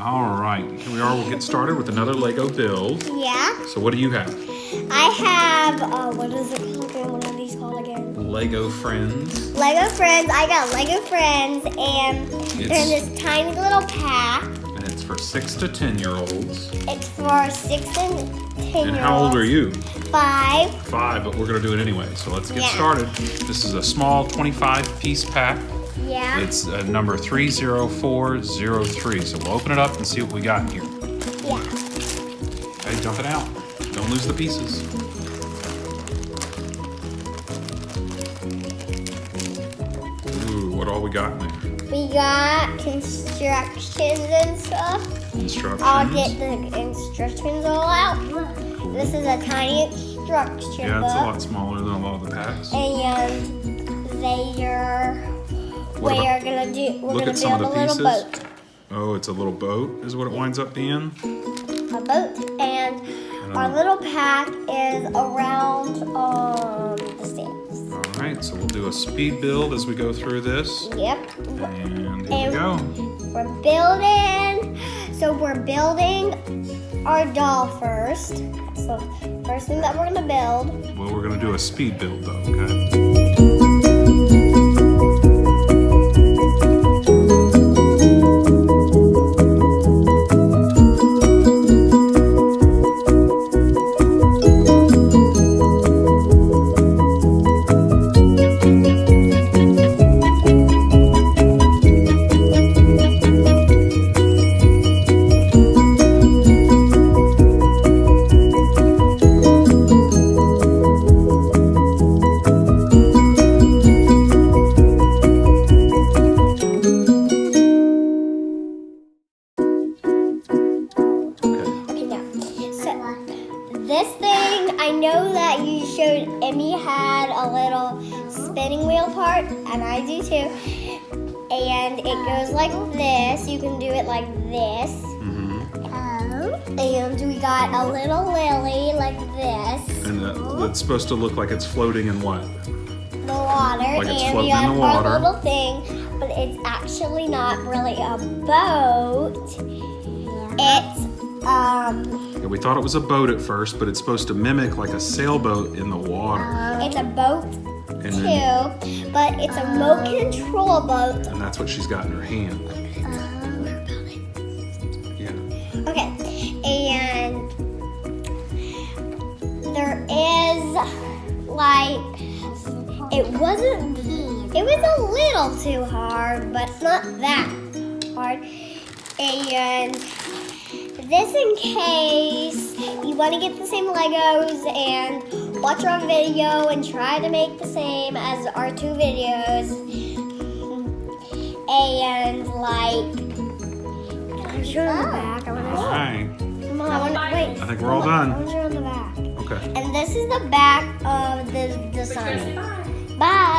All right, here we are. We'll get started with another Lego build. Yeah. So what do you have? I have, what is it called again? What are these called again? Lego Friends. Lego Friends. I got Lego Friends, and they're in this tiny little pack. And it's for 6 to 10-year-olds. It's for 6 and 10-year-olds. And how old are you? 5. 5, but we're going to do it anyway. So let's get Yeah. started. This is a small 25-piece pack. Yeah. It's number 30403. So we'll open it up and see what we got here. Yeah. Okay, dump it out. Don't lose the pieces. Ooh, what all we got in there? We got constructions and stuff. Instructions. I'll get the instructions all out. This is a tiny instruction Yeah, it's a book. lot smaller than a lot of the packs. And What we're about- gonna Look at build some of a the little pieces. boat. Oh, it's a little boat is what it winds up being. A boat, and our little pack is around the stamps. All right, so we'll do a speed build as we go through this. Yep. And here we go. We're building our doll first. So first thing that we're gonna build. Well, we're gonna do a speed build though, okay? This thing, I know that you showed Emmy had a little spinning wheel part, and I do too. And it goes like this. You can do it like this. And we got a little lily like this. And that's supposed to look like it's floating in what? The water. Like it's and we floating in got the water. our little thing, but it's actually not really a boat. It's Yeah, we thought it was a boat at first, but it's supposed to mimic like a sailboat in the water. it's a boat And too, then- but it's a remote control boat. And that's what she's got in her hand. Yeah. Okay, and there is it was a little too hard, but not that hard. And this in case you want to get the same Legos and watch our video and try to make the same as our 2 videos. And I'm sure on the back. I want to All right. Come on, wait. I think we're all done. I want to show on the back. Okay. And this is the back of the design. Bye.